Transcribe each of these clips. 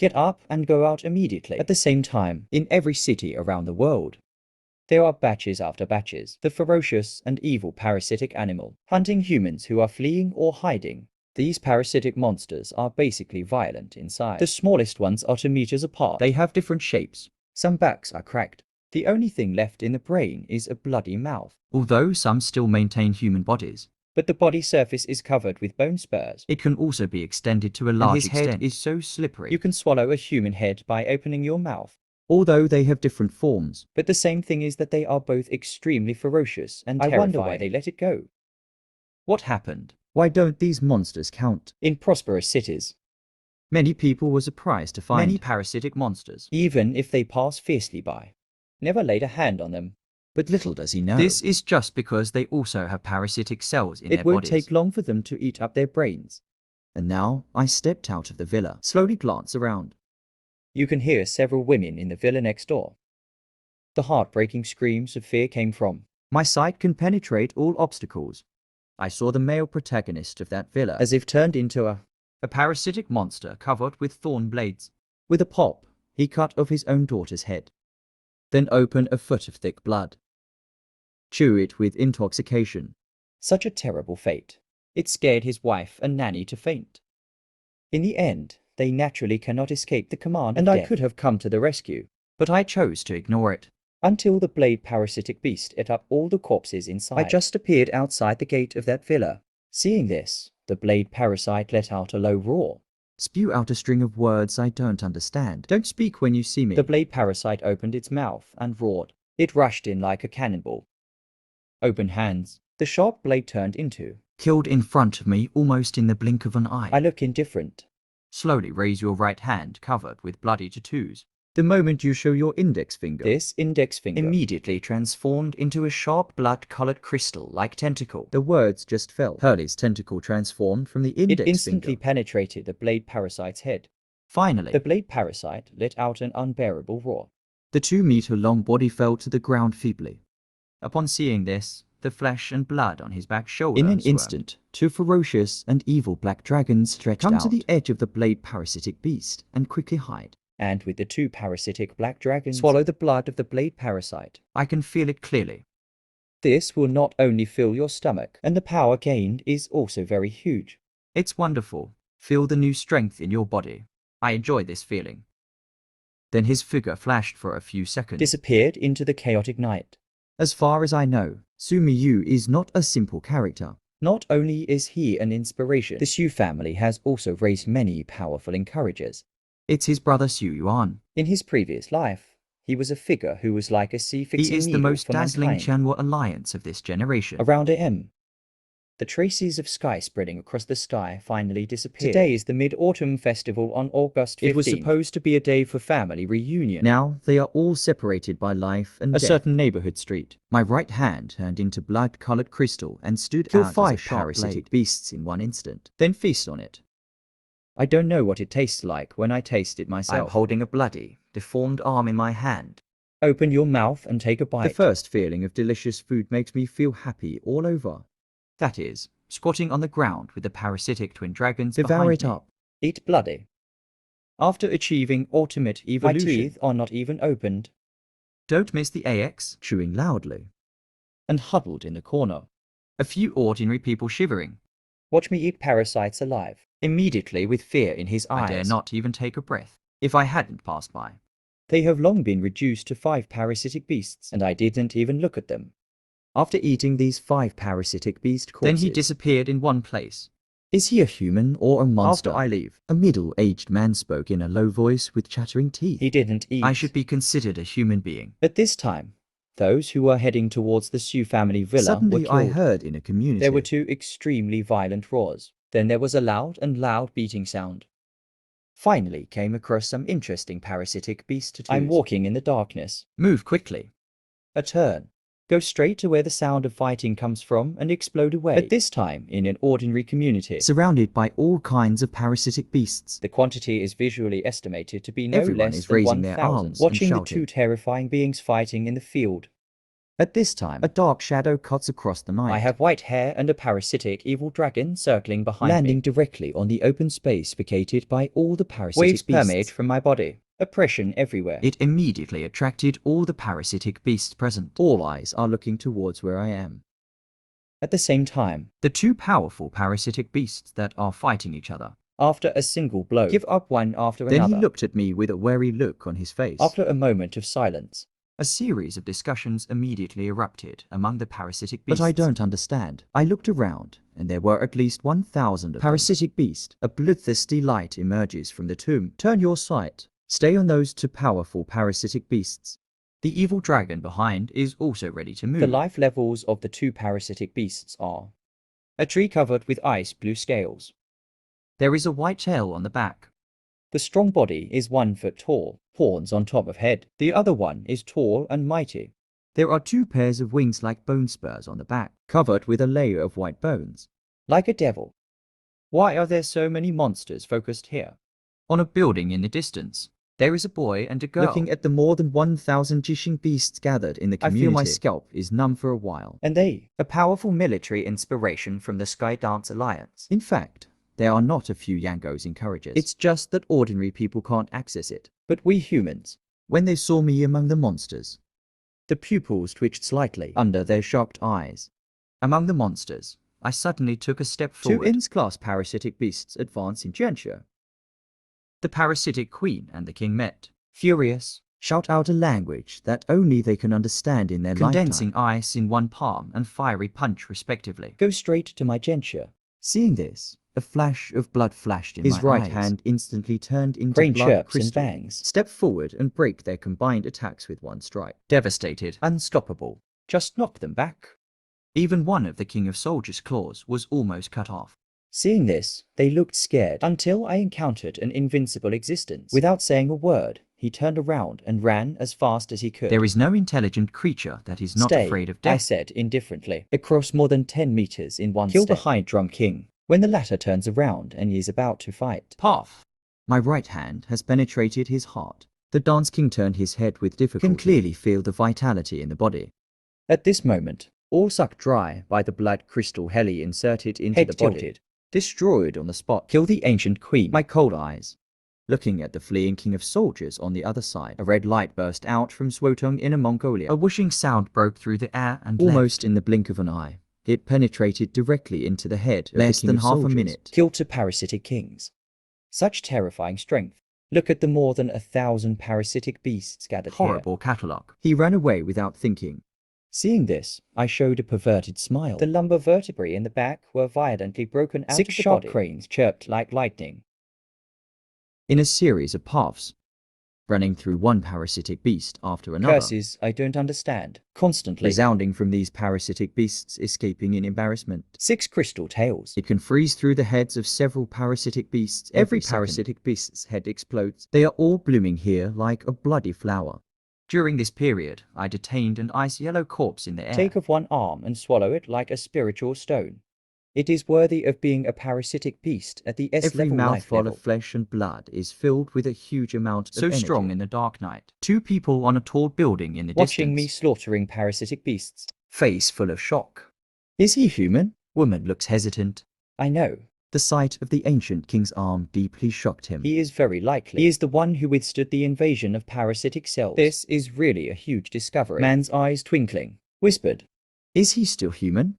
Get up and go out immediately. At the same time, in every city around the world, there are batches after batches, the ferocious and evil parasitic animal, hunting humans who are fleeing or hiding. These parasitic monsters are basically violent inside. The smallest ones are 2 meters apart. They have different shapes. Some backs are cracked. The only thing left in the brain is a bloody mouth. Although some still maintain human bodies, But the body surface is covered with bone spurs. it can also be extended to a And large his extent. head is so slippery. You You can swallow a human head by opening your mouth. Although they have different forms, But the same thing is that they are both extremely ferocious and terrifying. I wonder why they let it go. what happened? Why don't these monsters count? In prosperous cities, Many people were surprised to find Many parasitic monsters. even if they pass fiercely by, never laid a hand on them. But little does he know, this is just because they also have parasitic cells in their It won't bodies. take long for them to eat up their brains. And now I stepped out of the villa, slowly glance around. You can hear several women in the villa next door. The heartbreaking screams of fear came from. My sight can penetrate all obstacles. I saw the male protagonist of that villa As if turned into a parasitic monster covered with thorn blades. With a pop, He cut off his own daughter's head, then opened a foot of thick blood. Chew it with intoxication. such a terrible fate. It scared his wife and nanny to faint. In the end, they naturally cannot escape the command of And I death. could have come to the rescue, But I chose to ignore it. until the blade parasitic beast ate up all the corpses inside. I just appeared outside the gate of that villa. Seeing this, the blade parasite let out a low roar. Spew out a string of words I don't understand. Don't speak when you see me. The blade parasite opened its mouth and roared. It rushed in like a cannonball. Open hands. The sharp blade turned into. Killed in front of me almost in the blink of an eye. I look indifferent. Slowly raise your right hand covered with bloody tattoos. The moment you show your index finger, This index finger immediately transformed into a sharp blood-colored crystal-like tentacle. The words just fell. Hurley's tentacle transformed from the index It instantly finger. penetrated the blade parasite's head. Finally, The blade parasite let out an unbearable roar. the 2-meter-long body fell to the ground feebly. Upon seeing this, the flesh and blood on his back shoulder In an squirmed. instant, 2 ferocious and evil black dragons stretched Come out. to the edge of the blade parasitic beast and quickly hide. And with the 2 parasitic black dragons, swallow the blood of the blade parasite. I can feel it clearly. This will not only fill your stomach, and the power gained is also very huge. It's wonderful. Feel the new strength in your body. I enjoy this feeling. Then his figure flashed for a few seconds. Disappeared into the chaotic night. As far as I know, Sumiyu is not a simple character. Not only is he an inspiration, the Xu family has also raised many powerful encouragers. It's his brother Xu Yuan. In his previous life, he was a figure who was like a sea-fixing He is the needle most for dazzling mankind. Chanhua alliance of this generation. Around AM, the traces of sky spreading across the sky finally disappeared. Today is the Mid-Autumn Festival on August 15th. It was supposed to be a day for family reunion. Now they are all separated by life and A death. certain neighborhood street. My right hand turned into blood-colored crystal and stood Kill out as a 5 sharp parasitic blade. Beasts in one instant. Then feast on it. I don't know what it tastes like when I taste it I'm myself. holding a bloody, deformed arm in my hand. Open your mouth and take a bite. The first feeling of delicious food makes me feel happy all over. That is, squatting on the ground with the parasitic twin dragons Devour behind it me. up. Eat bloody. After achieving ultimate evolution, my teeth are not even opened. Don't miss the AX, chewing loudly. And huddled in the corner. A few ordinary people shivering. Watch me eat parasites alive. Immediately with fear in his eyes. I dare not even take a breath. If I hadn't passed by. They have long been reduced to 5 parasitic beasts, and I didn't even look at them. After eating these 5 parasitic beast corpses, Then he disappeared in one place. Is he a human or a monster? After I leave, A middle-aged man spoke in a low voice with chattering teeth. He didn't eat. I should be considered a human being. At this time, those who were heading towards the Xu family villa Suddenly were killed. I heard in a community. There were 2 extremely violent roars. Then there was a loud beating sound. Finally came across some interesting parasitic beast tattoos. I'm walking in the darkness. Move quickly. A turn. Go straight to where the sound of fighting comes from and explode away. At this time, in an ordinary community, Surrounded by all kinds of parasitic beasts. the quantity is visually estimated to be no Everyone less is than raising 1,000. their arms and Watching the shouting. 2 terrifying beings fighting in the field. At this time, a dark shadow cuts across the night. I have white hair and a parasitic evil dragon circling behind landing me. directly on the open space vacated by all the parasitic Waves beasts. permeate from my body. Oppression everywhere. It immediately attracted all the parasitic beasts present. All eyes are looking towards where I am. At the same time, The two powerful parasitic beasts that are fighting each other. after a single blow, give up one after Then another. he looked at me with a wary look on his face. After a moment of silence, A series of discussions immediately erupted among the parasitic beasts. But I don't understand. I looked around, and there were at least 1,000 of parasitic beasts. A bloodthirsty light emerges from the tomb. Turn your sight. Stay on those two powerful parasitic beasts. The evil dragon behind is also ready to move. the life levels of the two parasitic beasts are a tree covered with ice blue scales. There is a white tail on the back. The strong body is 1 foot tall, horns on top of head. The other one is tall and mighty. There are two pairs of wings like bone spurs on the back, covered with a layer of white bones. Like a devil. Why are there so many monsters focused here? On a building in the distance, there is a boy and a girl. Looking at the more than 1,000 Jishing beasts gathered in the community, I feel my scalp is numb for a while. And they, a powerful military inspiration from the Skydance Alliance. In fact, there are not a few Yangos encouragers. It's just that ordinary people can't access it. But we humans, When they saw me among the monsters, the pupils twitched slightly under their shocked eyes. Among the monsters, I suddenly took a step forward. Two INS-class parasitic beasts advance in gesture. The parasitic queen and the king met. Furious, shout out a language that only they can understand in their Condensing lifetime. Ice in one palm and fiery punch respectively. Go straight to my genture. Seeing this, a flash of blood flashed in His my right eyes. hand Instantly turned into Brain blood chirps and crystal. bangs. Step forward and break their combined attacks with one strike. Devastated, Unstoppable. Just knock them back. even one of the King of Soldiers' claws was almost cut off. Seeing this, they looked scared until I encountered an invincible existence. Without saying a word, he turned around and ran as fast as he could. There is no intelligent creature that is not Stay, afraid of I death. said indifferently. Across more than 10 meters in one Kill step. the High Drum King. When the latter turns around and he is about to fight. Path. My right hand has penetrated his heart. The Dance King turned his head with difficulty. Can clearly feel the vitality in the body. At this moment, all sucked dry by the blood crystal heli inserted into Head the body. tilted. Destroyed on the spot. Kill the ancient queen. My cold eyes. Looking at the fleeing King of Soldiers on the other side, a red light burst out from Swotong Inner Mongolia. A whooshing sound broke through the air and almost in the blink of an eye, it penetrated directly into the head. Less than half a minute. Kill two parasitic kings. Such terrifying strength. Look at the more than 1,000 parasitic beasts gathered Horrible catalogue. He ran away without thinking. Seeing this, I showed a perverted smile. The lumbar vertebrae in the back were violently broken out of the sharp body. Cranes chirped like lightning. In a series of paths, running through one parasitic beast after another. Curses I don't understand, constantly Resounding from these parasitic beasts escaping in embarrassment. 6 crystal tails. It can freeze through the heads of several parasitic beasts. Every parasitic beast's head explodes. They are all blooming here like a bloody flower. During this period, I detained an ice-yellow corpse in the air. Take of one arm and swallow it like a spiritual stone. It is worthy of being a parasitic beast at the Every S-level life mouthful level. of flesh and blood is filled with a huge amount of energy. So strong in the dark night. Two people on a tall building in the Watching me distance. slaughtering parasitic beasts. Face full of shock. Is he human? Woman looks hesitant. I know. The sight of the ancient king's arm deeply shocked him. He is very likely. He is the one who withstood the invasion of parasitic cells. This is really a huge discovery. Man's eyes twinkling, whispered. Is he still human?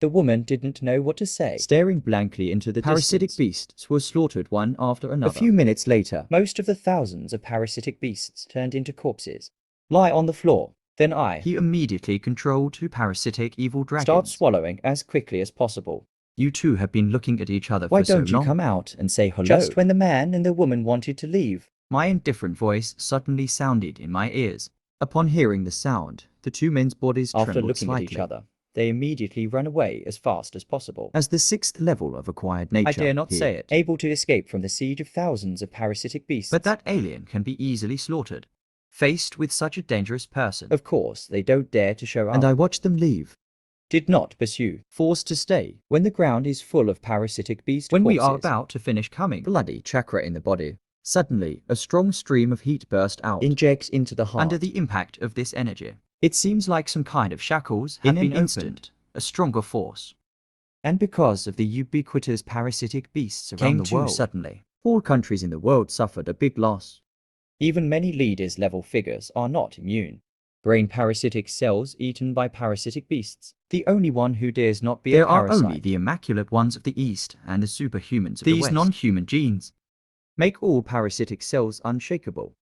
The woman didn't know what to say. Staring blankly into the parasitic distance. beasts were slaughtered one after A another. few minutes later, most of the thousands of parasitic beasts turned into corpses. Lie on the floor. Then He immediately controlled two parasitic evil dragons. start swallowing as quickly as possible. You two have been looking at each other Why for so long. don't you come out and say hello? Just Just when the man and the woman wanted to leave. My indifferent voice suddenly sounded in my ears. Upon hearing the sound, the two men's bodies After trembled looking slightly. at each other, they immediately run away as fast as possible. As the 6th level of acquired nature. I dare not here. say it. Able to escape from the siege of thousands of parasitic beasts. But that alien can be easily slaughtered. Faced with such a dangerous person. Of course, they don't dare to show up. And I watched them leave. Did not pursue. Forced to stay. When the ground is full of parasitic beast When we are corpses. about to finish coming. Bloody chakra in the body. Suddenly, a strong stream of heat burst out. Inject into the heart. Under the impact of this energy, It seems like some kind of shackles have been opened, a stronger force. And because of the ubiquitous parasitic beasts around the world, suddenly, all countries in the world suffered a big loss. Even many leaders-level figures are not immune. Brain parasitic cells eaten by parasitic beasts. The only one who dares not be a parasite. There are only the immaculate ones of the East and the superhumans of the West. These non-human genes make all parasitic cells unshakable.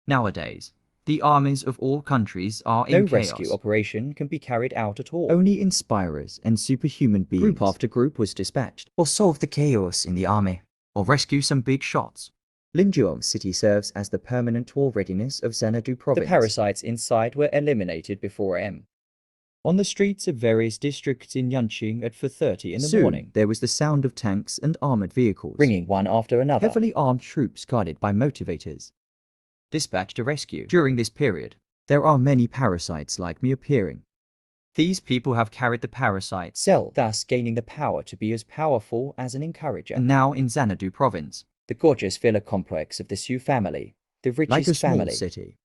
Nowadays, the armies of all countries are in chaos. No rescue operation can be carried out at all. Only inspirers and superhuman beings. Group after group was dispatched. Or solve the chaos in the army. Or rescue some big shots. Linjuong City serves as the permanent war readiness of Xanadu province. The parasites inside were eliminated before M. On the streets of various districts in Yanqing at 4:30 in the morning, there was the sound of tanks and armored vehicles, ringing one after another. Heavily armed troops guided by motivators dispatched to rescue. During this period, there are many parasites like me appearing. These people have carried the parasite cell, thus gaining the power to be as powerful as an encourager. And now in Xanadu province, the gorgeous villa complex of the Su family, the richest like a family. Small city.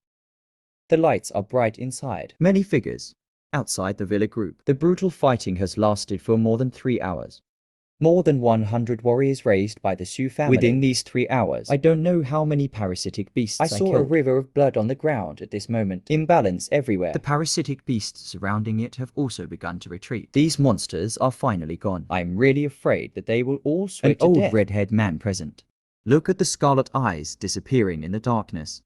The lights are bright inside. Many figures outside the villa group. The brutal fighting has lasted for more than 3 hours. More than 100 warriors raised by the Su family. Within these 3 hours, I don't know how many parasitic beasts I saw a river of blood on the ground at this moment. Imbalance everywhere. The parasitic beasts surrounding it have also begun to retreat. These monsters are finally gone. I'm really afraid that they will all swim to An death. old red-haired man present. Look at the scarlet eyes disappearing in the darkness.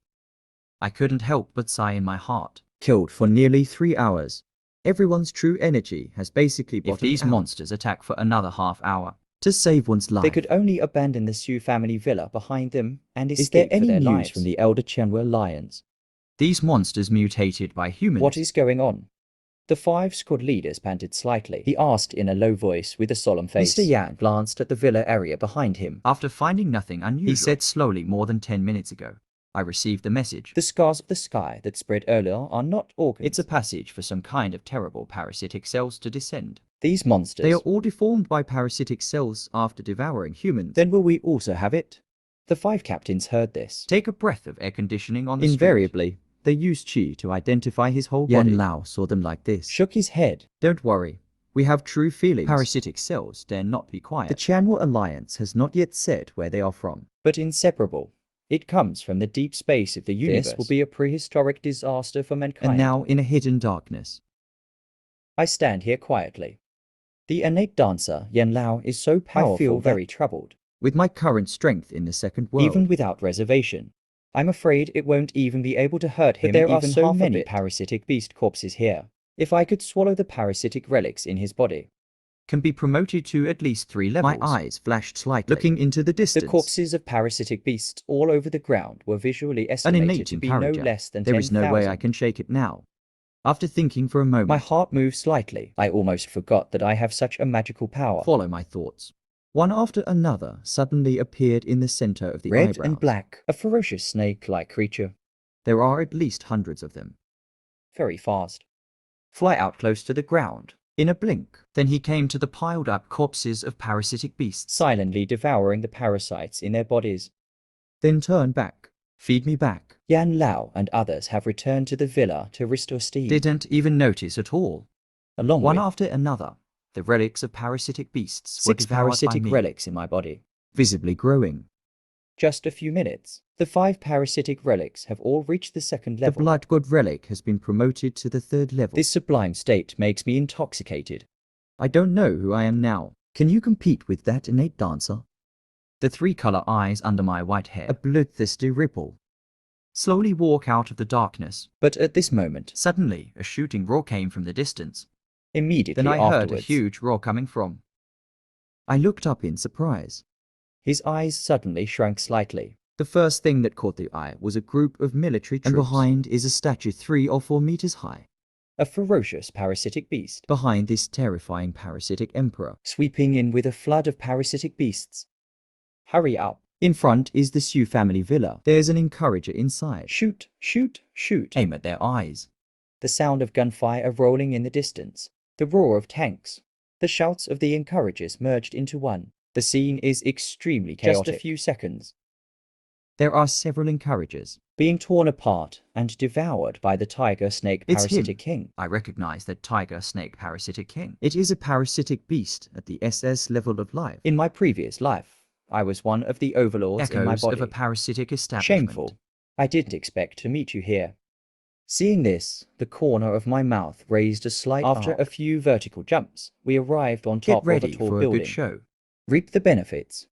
I couldn't help but sigh in my heart. Killed for nearly 3 hours. Everyone's true energy has basically bottomed out. If these monsters attack for another half hour to save one's life, they could only abandon the Su family villa behind them and escape for their lives. Is there any news from the elder Chenhua lions? These monsters mutated by humans. What is going on? The 5 squad leaders panted slightly. He asked in a low voice with a solemn face. Mr. Yan glanced at the villa area behind him. After finding nothing unusual, he said slowly, more than 10 minutes ago, I received the message. The scars of the sky that spread earlier are not organs. It's a passage for some kind of terrible parasitic cells to descend. These monsters. They are all deformed by parasitic cells after devouring humans. Then will we also have it? The 5 captains heard this. Take a breath of air conditioning on the Invariably, street. They used Qi to identify his whole body. Yan Lao saw them like this. Shook his head. Don't worry. We have true feelings. Parasitic cells dare not be quiet. The Chenhua Alliance has not yet said where they are from. But inseparable. It comes from the deep space of the universe. This will be a prehistoric disaster for mankind. And now in a hidden darkness. I stand here quietly. The innate dancer, Yan Lao, is so powerful. I feel very troubled. With my current strength in the second world. Even without reservation. I'm afraid it won't even be able to hurt him. But there are so many parasitic beast corpses here. If I could swallow the parasitic relics in his body, can be promoted to at least 3 levels. My eyes flashed slightly, looking into the distance. The corpses of parasitic beasts all over the ground were visually estimated to be no less than 10,000. There is no way I can shake it now. After thinking for a moment, my heart moved slightly. I almost forgot that I have such a magical power. Follow my thoughts. One after another suddenly appeared in the center of the eyebrows. Red and black, a ferocious snake-like creature. There are at least hundreds of them. Very fast. Fly out close to the ground. In a blink, then he came to the piled-up corpses of parasitic beasts, silently devouring the parasites in their bodies. Then turn back. Feed me back. Yan Lao and others have returned to the villa to restore steam. Didn't even notice at all. Along one after another, the relics of parasitic beasts were devoured by me. 6 parasitic relics in my body. Visibly growing. Just a few minutes. The 5 parasitic relics have all reached the 2nd level. The blood god relic has been promoted to the 3rd level. This sublime state makes me intoxicated. I don't know who I am now. Can you compete with that innate dancer? The 3-color eyes under my white hair, a bloodthirsty ripple, slowly walk out of the darkness. But at this moment, suddenly a shooting roar came from the distance. Immediately then I heard a huge roar coming from. I looked up in surprise. His eyes suddenly shrank slightly. The first thing that caught the eye was a group of military troops. And behind is a statue 3 or 4 meters high. A ferocious parasitic beast. Behind this terrifying parasitic emperor. Sweeping in with a flood of parasitic beasts. Hurry up. In front is the Su family villa. There's an encourager inside. Shoot, shoot, shoot. Aim at their eyes. The sound of gunfire rolling in the distance. The roar of tanks. The shouts of the encouragers merged into one. The scene is extremely chaotic. Just a few seconds. There are several encouragers. being torn apart and devoured by the tiger snake It's parasitic him. king. I recognize that tiger snake parasitic king. It is a parasitic beast at the SS level of life. In my previous life, I was one of the overlords in my Echoes body. of a parasitic establishment. Shameful. I didn't expect to meet you here. Seeing this, the corner of my mouth raised a slight After arc. a few vertical jumps, we arrived on Get top of a ready tall for a building. good show. Reap the benefits.